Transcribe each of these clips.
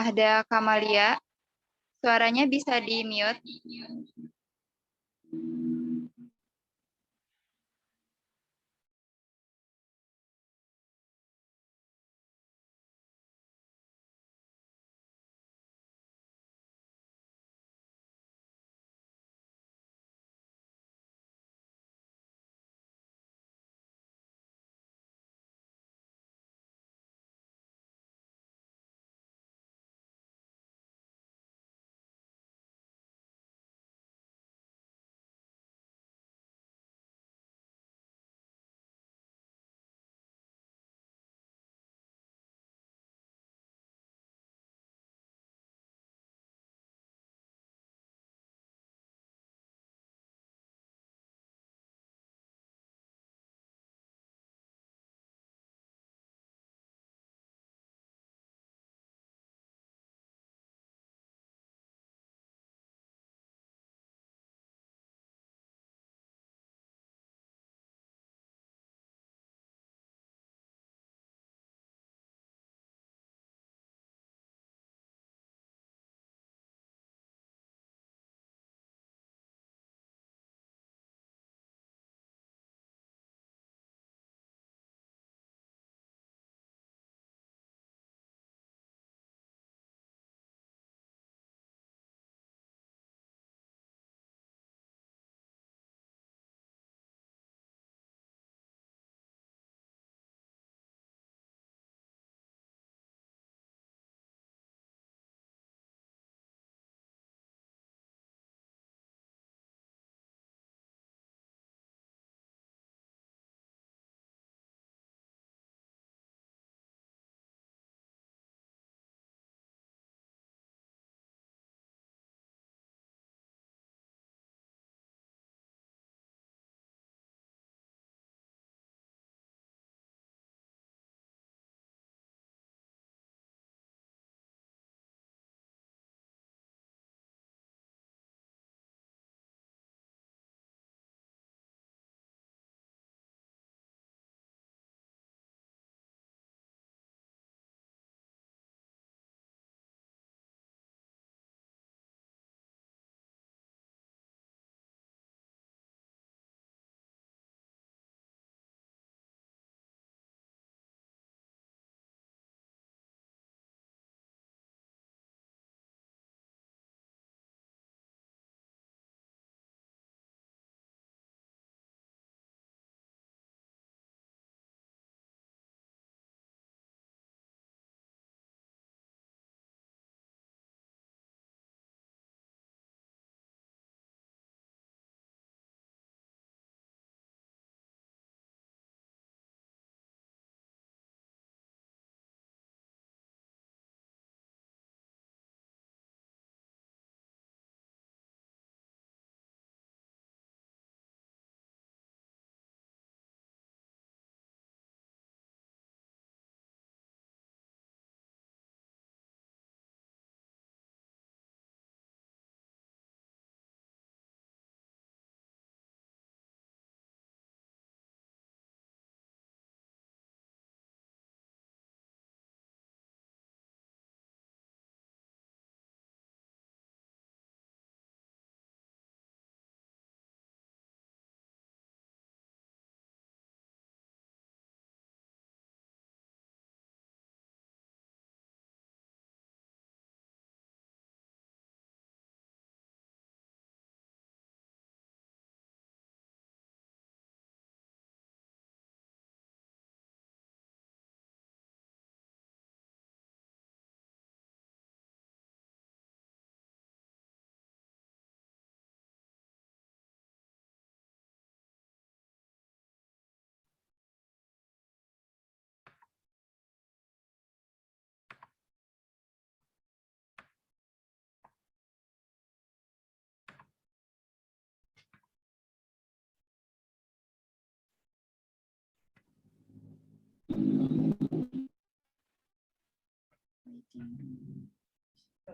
Ada Kamalia, suaranya bisa di-mute.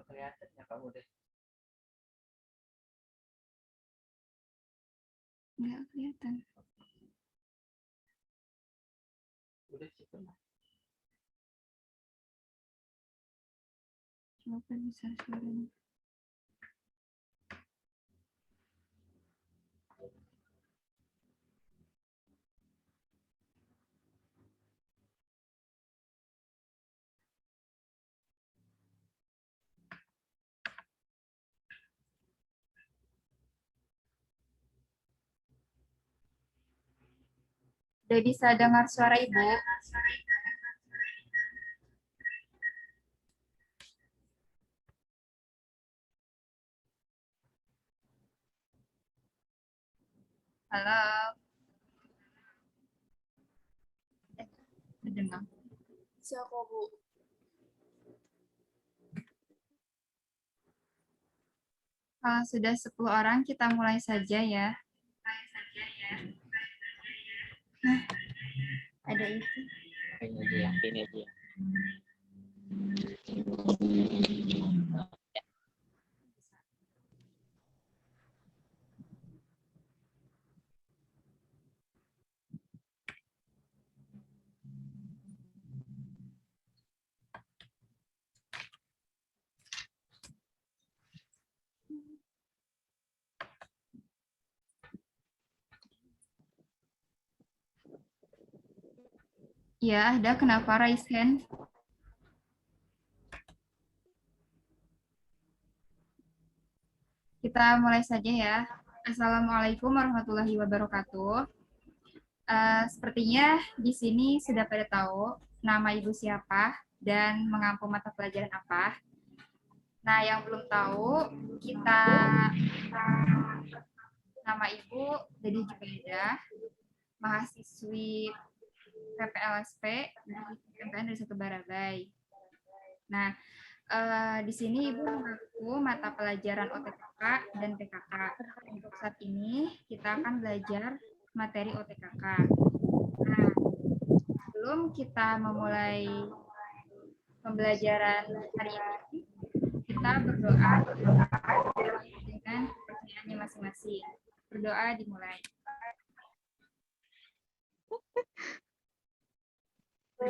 Kelihatan ya kamu deh. Nggak kelihatan. Udah situ lah. Kenapa besar suaranya? Udah bisa dengar suara Ibu? Halo? Dengar. Siapa, Bu? Kalau sudah 10 orang, kita mulai saja ya. Ada itu. Ini aja ya, ini aja ya. Ya, ada. Kenapa raise hand? Kita mulai saja ya. Assalamualaikum warahmatullahi wabarakatuh. Sepertinya di sini sudah pada tahu nama Ibu siapa dan mengampu mata pelajaran apa. Nah, yang belum tahu, nama Ibu Dedi Jubaida, mahasiswi PPLSP di MPN dari Satu Barabai. Nah, di sini Ibu mengaku mata pelajaran OTKK dan PKK. Untuk saat ini kita akan belajar materi OTKK. Nah, sebelum kita memulai pembelajaran hari ini, kita berdoa dengan pertanyaannya masing-masing. Berdoa dimulai. Di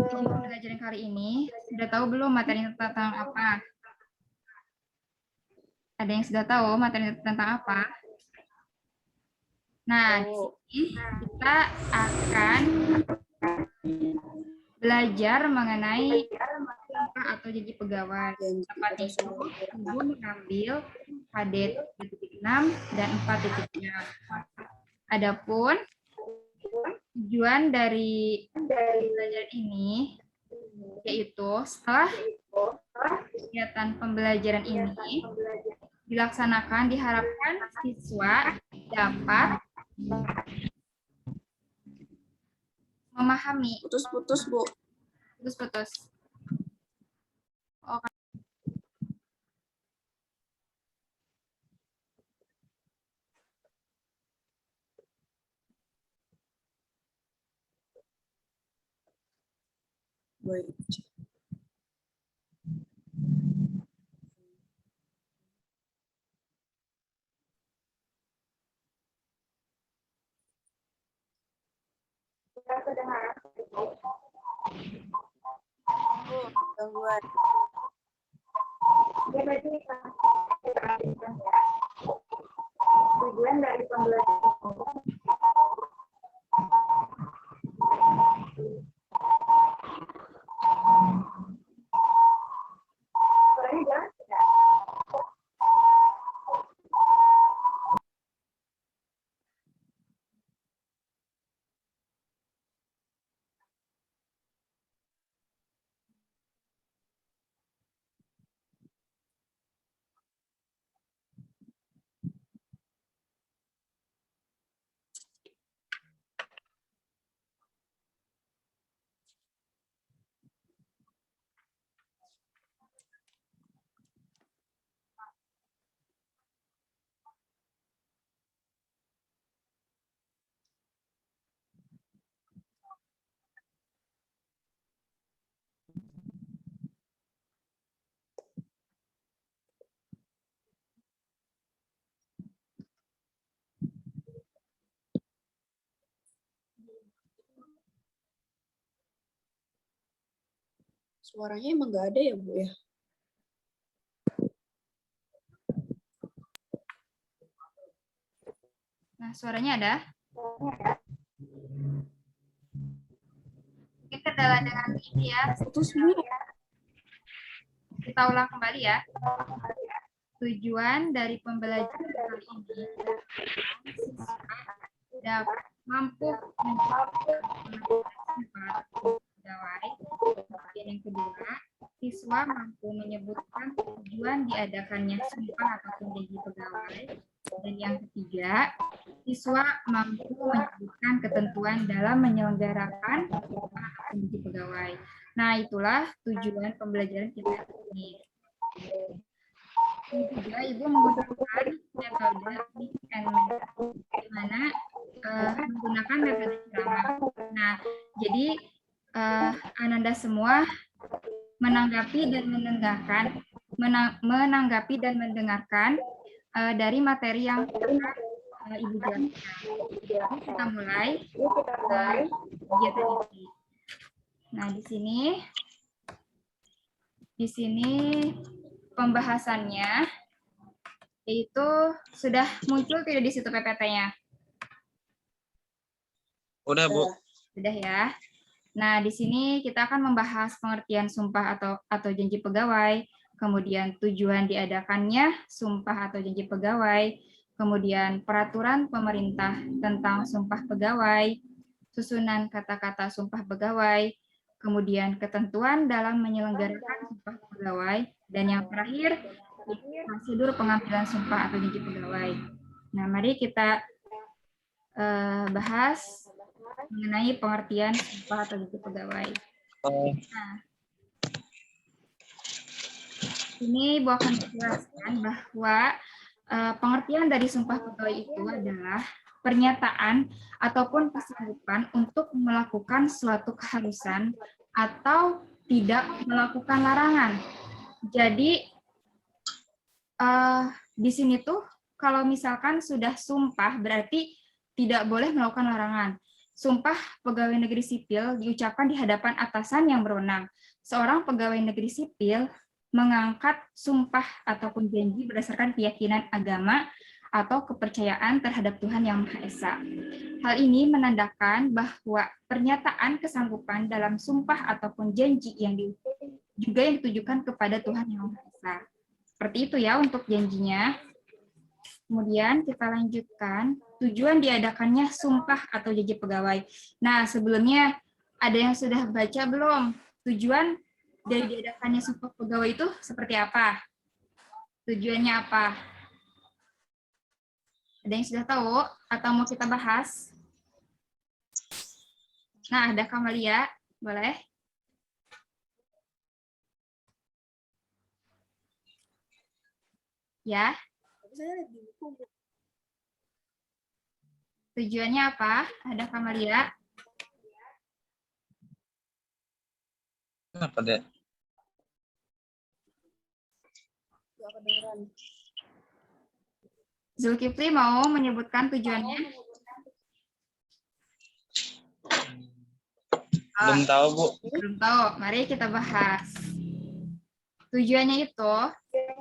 pembelajaran kali ini, sudah tahu belum materi tentang apa? Ada yang sudah tahu materi tentang apa? Nah, di sini kita akan belajar mengenai apa atau jadi pegawai. Tempat itu, Ibu mengambil HD 3.6 dan 4.6. Adapun tujuan dari pembelajaran ini yaitu setelah kegiatan pembelajaran ini dilaksanakan, diharapkan siswa dapat memahami. Putus-putus, Bu. Putus-putus. Oke. Baik. Bu, gangguan. Tujuan dari pembelajaran Suaranya emang nggak ada ya, Bu ya? Nah, suaranya ada? Mungkin kendala dengan ini ya. Putus, Bu. Kita ulang kembali ya. Tujuan dari pembelajaran kali ini, siswa dapat mampu mencapai pegawai. Kemudian yang kedua, siswa mampu menyebutkan tujuan diadakannya sumpah ataupun janji pegawai. Dan yang ketiga, siswa mampu menyebutkan ketentuan dalam menyelenggarakan sumpah atau janji pegawai. Nah, itulah tujuan pembelajaran kita ini. Ini juga Ibu menggunakan metode mix and match, di mana menggunakan metode ceramah. Nah, jadi Ananda semua menanggapi dan mendengarkan dari materi yang Ibu jelaskan. Kita mulai kegiatan ini. Nah, di sini pembahasannya yaitu sudah muncul tidak di situ PPT-nya? Udah, Bu. Sudah ya. Nah, di sini kita akan membahas pengertian sumpah atau janji pegawai, kemudian tujuan diadakannya sumpah atau janji pegawai, kemudian peraturan pemerintah tentang sumpah pegawai, susunan kata-kata sumpah pegawai, kemudian ketentuan dalam menyelenggarakan sumpah pegawai, dan yang terakhir, prosedur pengambilan sumpah atau janji pegawai. Nah, mari kita bahas mengenai pengertian sumpah atau janji pegawai. Nah, ini Ibu akan menjelaskan bahwa pengertian dari sumpah pegawai itu adalah pernyataan ataupun kesanggupan untuk melakukan suatu keharusan atau tidak melakukan larangan. Jadi di sini tuh kalau misalkan sudah sumpah berarti tidak boleh melakukan larangan. Sumpah pegawai negeri sipil diucapkan di hadapan atasan yang berwenang. Seorang pegawai negeri sipil mengangkat sumpah ataupun janji berdasarkan keyakinan agama atau kepercayaan terhadap Tuhan Yang Maha Esa. Hal ini menandakan bahwa pernyataan kesanggupan dalam sumpah ataupun janji juga yang ditujukan kepada Tuhan Yang Maha Esa. Seperti itu ya untuk janjinya. Kemudian kita lanjutkan, tujuan diadakannya sumpah atau janji pegawai. Nah, sebelumnya ada yang sudah baca belum? Tujuan dari diadakannya sumpah pegawai itu seperti apa? Tujuannya apa? Ada yang sudah tahu atau mau kita bahas? Nah, ada Kamalia, boleh? Ya. Tujuannya apa? Ada Kamalia? Kenapa, Dek? Nggak kedengeran. Zulkifli mau menyebutkan tujuannya? Belum tahu, Bu. Belum tahu. Mari kita bahas. Tujuannya itu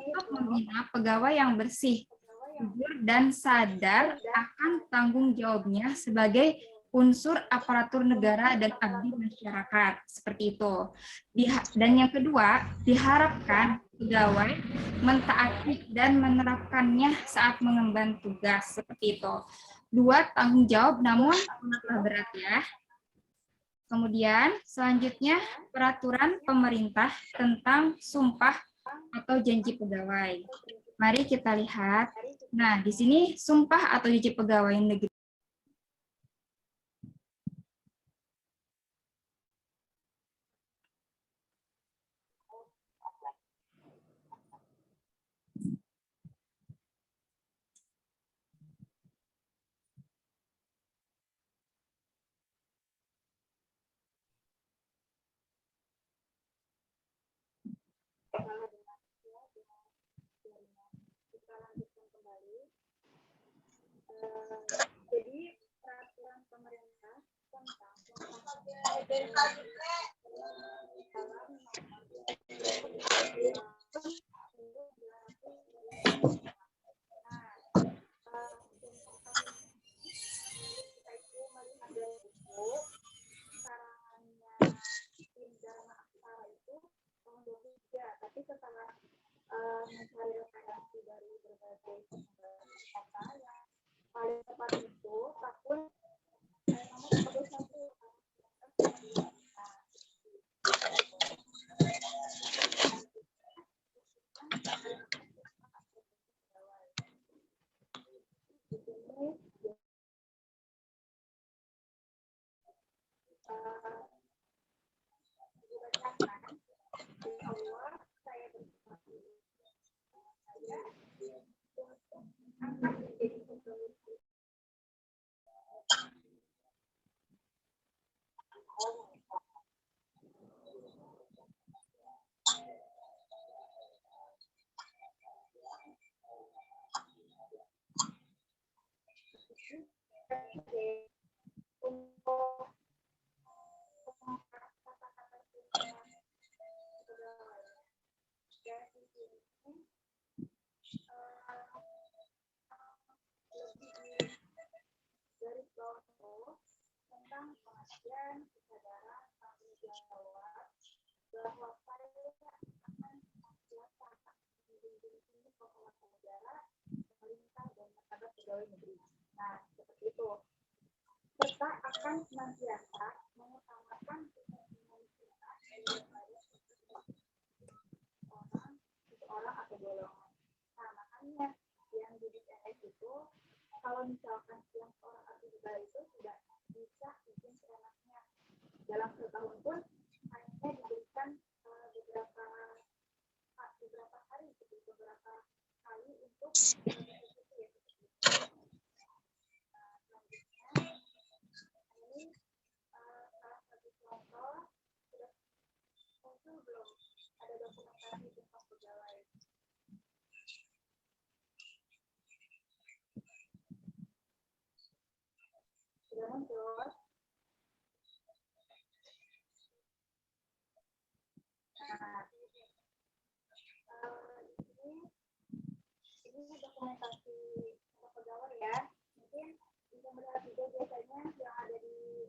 untuk membina pegawai yang bersih, jujur, dan sadar akan tanggung jawabnya sebagai unsur aparatur negara dan abdi masyarakat. Seperti itu. Dan yang kedua, diharapkan pegawai mentaati dan menerapkannya saat mengemban tugas. Seperti itu. Dua, tanggung jawab namun sangatlah berat ya. Kemudian selanjutnya peraturan pemerintah tentang sumpah atau janji pegawai. Mari kita lihat. Nah, di sini sumpah atau janji pegawai negeri. Jadi peraturan pemerintah tentang Tapi setelah mencari referensi dari berbagai sumber kata yang paling tepat itu tahun nomor 31. Tentang pengertian, kesadaran, tanggung jawab bahwa saya akan melaksanakan membimbing penguatan negara, pemerintah dan martabat pegawai negeri. Nah, seperti itu. Serta akan senantiasa mengutamakan kepentingan kita daripada seseorang atau golongan. Nah, makanya yang di DPS itu kalau misalkan yang orang atau pegawai itu tidak bisa bikin seenaknya dalam setahun pun hanya diberikan beberapa hari gitu, beberapa kali untuk eksekusi ya. Selanjutnya ini salah satu contoh sudah muncul belum ada dokumentasi tentang pegawai. Sudah muncul. Nah, ini dokumentasi untuk pegawai ya. Mungkin bisa melihat juga biasanya yang ada di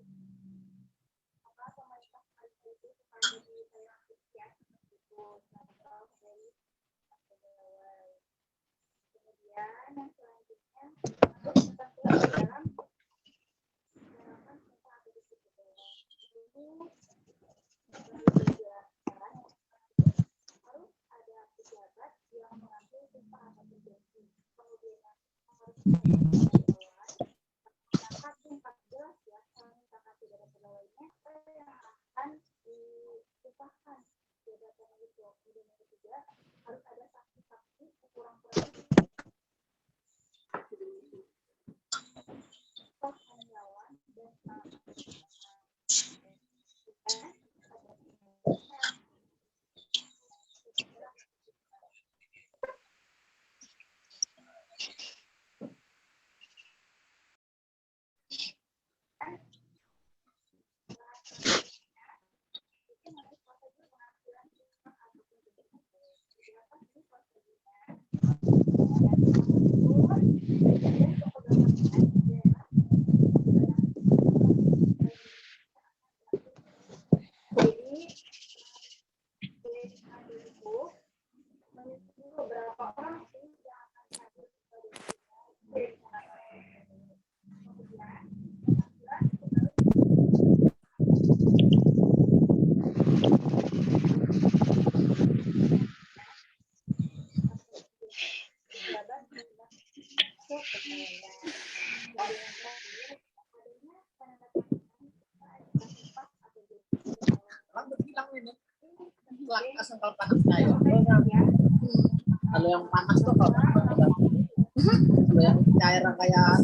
pemerintah itu suka ada di sayang ya seperti itu contoh dari pegawai. Kemudian yang selanjutnya ketentuan dalam penerapan tentang aktivitas pegawai itu dijelaskan harus ada pejabat yang mengambil sumpah atau berjanji, kemudian harus ada sumpah jelas ya, misalkan tidak ada pegawainya yang akan disumpahkan jabatan itu. Kemudian yang ketiga harus ada saksi-saksi sekurang-kurangnya karyawan dan beberapa orang sih yang akan hadir Kalau panas kayak kalau yang panas tuh kalau yang cairan kayak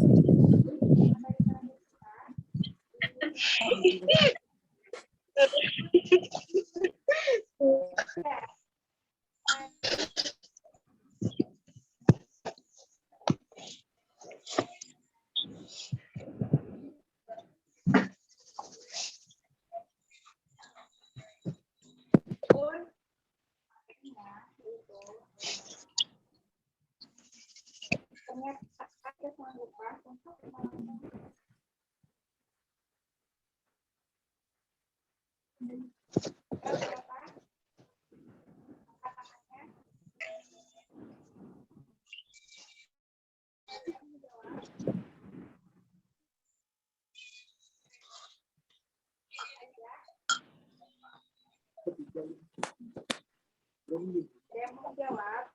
Ada yang mau jawab?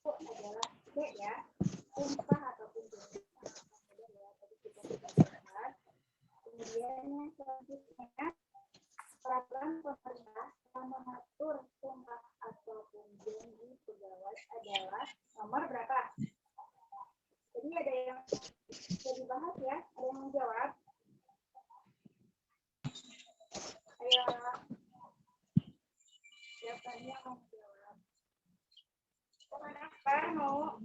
Itu adalah C ya, sumpah ataupun janji. Tadi kita sudah bahas. Kemudian yang selanjutnya, peraturan pemerintah yang mengatur sumpah ataupun janji pegawai adalah nomor berapa? Jadi ada yang bisa dibahas ya, ada yang menjawab. Ayo, siapa yang mau menjawab? Kenapa mau?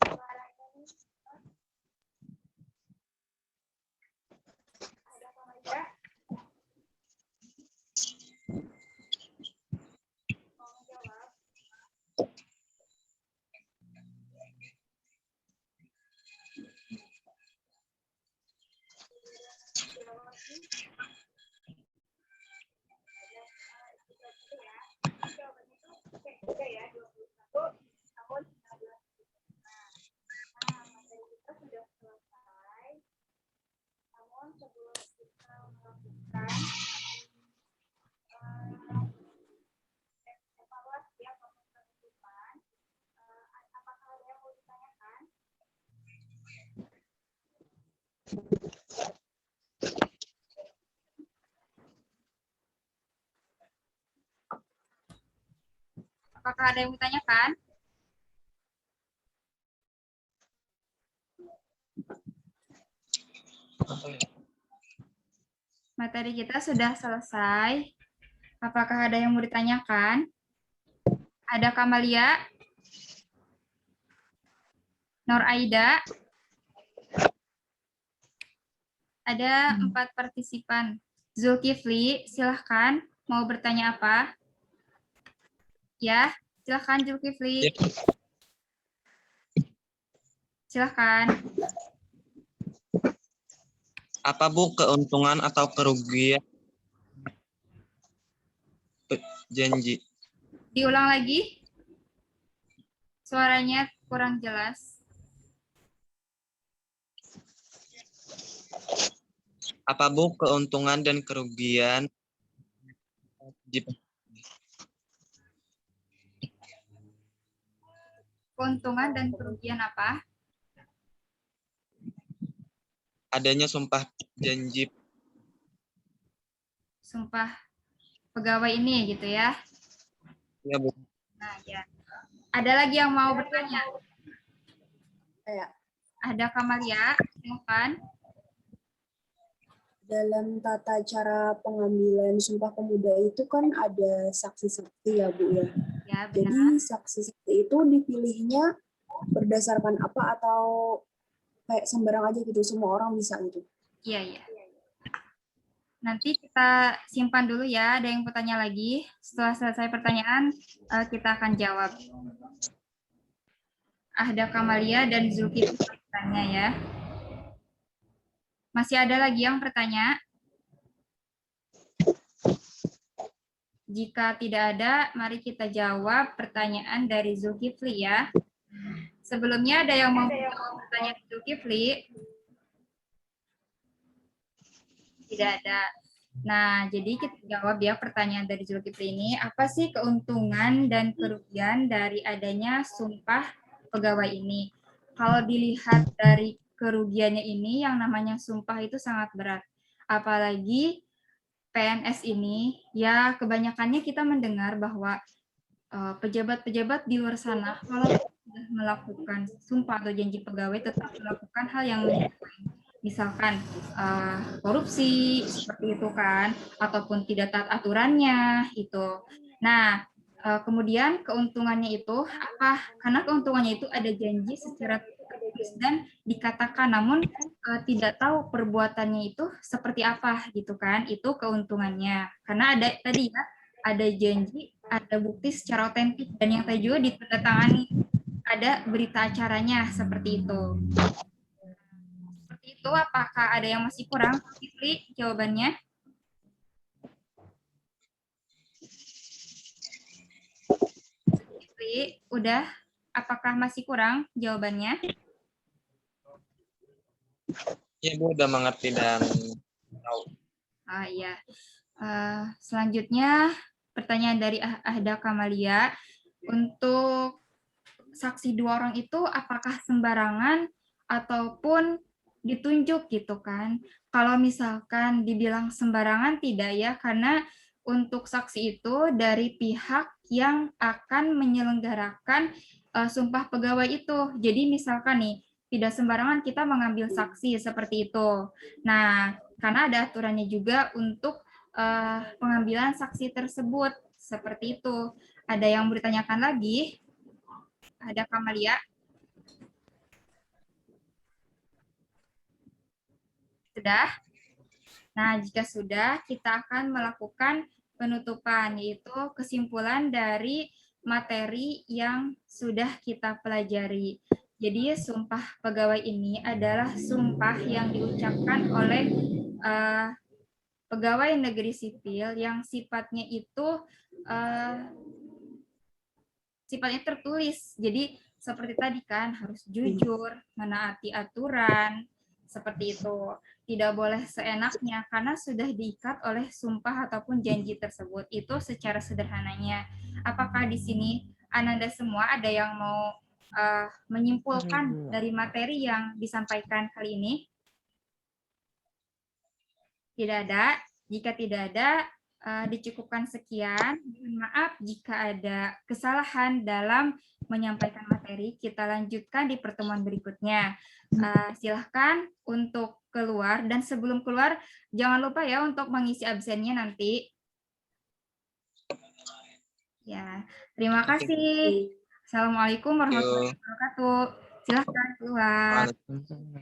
Suaranya nih. Ada apa aja? Mau menjawab? Jawab nih. Jawabannya itu juga ya, 21 tahun 19. Nah, materi kita sudah selesai. Namun sebelum kita melakukan evaluasi atau penutupan, apakah ada yang mau ditanyakan? Apakah ada yang ditanyakan? Materi kita sudah selesai. Apakah ada yang mau ditanyakan? Ada Kamalia? Nur Aida? Ada 4 partisipan. Zulkifli, silahkan. Mau bertanya apa? Ya, silahkan Zulkifli. Silahkan. Apa Bu keuntungan atau kerugian janji? Diulang lagi. Suaranya kurang jelas. Apa Bu keuntungan dan kerugian Keuntungan dan kerugian apa? adanya sumpah janji? Sumpah pegawai ini gitu ya. Ya Bu. Nah, ya. Ada lagi yang mau bertanya? Ya, Ada Kamalia, silahkan. dalam tata cara pengambilan Sumpah Pemuda itu kan ada saksi-saksi ya Bu ya. Ya, benar. Jadi saksi-saksi itu dipilihnya berdasarkan apa atau kayak sembarang aja gitu, semua orang bisa gitu. Iya, iya. Nanti kita simpan dulu ya, ada yang bertanya lagi. Setelah selesai pertanyaan, kita akan jawab. Ada Kamalia dan Zulkifli bertanya ya. Masih ada lagi yang bertanya? Jika tidak ada, mari kita jawab pertanyaan dari Zulkifli ya. Sebelumnya ada yang mau bertanya Zulkifli? Tidak ada. Nah, jadi kita jawab ya pertanyaan dari Zulkifli ini. Apa sih keuntungan dan kerugian dari adanya sumpah pegawai ini? Kalau dilihat dari kerugiannya ini, yang namanya sumpah itu sangat berat. Apalagi PNS ini, ya kebanyakannya kita mendengar bahwa pejabat-pejabat di luar sana, kalau sudah melakukan sumpah atau janji pegawai, tetap melakukan hal yang misalkan korupsi seperti itu kan, ataupun tidak taat aturannya itu. Nah, kemudian keuntungannya itu apa? Karena keuntungannya itu ada janji secara tertulis dan dikatakan, namun tidak tahu perbuatannya itu seperti apa gitu kan? Itu keuntungannya. Karena ada tadi ya, ada janji, ada bukti secara otentik, dan yang tadi juga ditandatangani, ada berita acaranya, seperti itu. Seperti itu, apakah ada yang masih kurang? Fitri, jawabannya? Fitri, udah? Apakah masih kurang jawabannya? Ya, Bu, udah mengerti dan tahu. Iya. Selanjutnya, pertanyaan dari Ahda Kamalia. Untuk saksi 2 orang itu apakah sembarangan ataupun ditunjuk gitu kan? Kalau misalkan dibilang sembarangan tidak ya, karena untuk saksi itu dari pihak yang akan menyelenggarakan sumpah pegawai itu. Jadi misalkan nih, tidak sembarangan kita mengambil saksi seperti itu. Nah, karena ada aturannya juga untuk pengambilan saksi tersebut seperti itu. Ada yang bertanyakan lagi? Ada Kamalia? Sudah? Nah, jika sudah, kita akan melakukan penutupan, yaitu kesimpulan dari materi yang sudah kita pelajari. Jadi, sumpah pegawai ini adalah sumpah yang diucapkan oleh pegawai negeri sipil yang sifatnya itu sifatnya tertulis. Jadi, seperti tadi kan, harus jujur, menaati aturan, seperti itu. Tidak boleh seenaknya karena sudah diikat oleh sumpah ataupun janji tersebut. Itu secara sederhananya. Apakah di sini Ananda semua ada yang mau menyimpulkan dari materi yang disampaikan kali ini? Tidak ada. Jika tidak ada, dicukupkan sekian. Mohon maaf jika ada kesalahan dalam menyampaikan materi. Kita lanjutkan di pertemuan berikutnya. Silahkan untuk keluar, dan sebelum keluar jangan lupa ya untuk mengisi absennya nanti. Ya, terima kasih. Assalamualaikum warahmatullahi wabarakatuh. Silahkan keluar. Waalaikumsalam.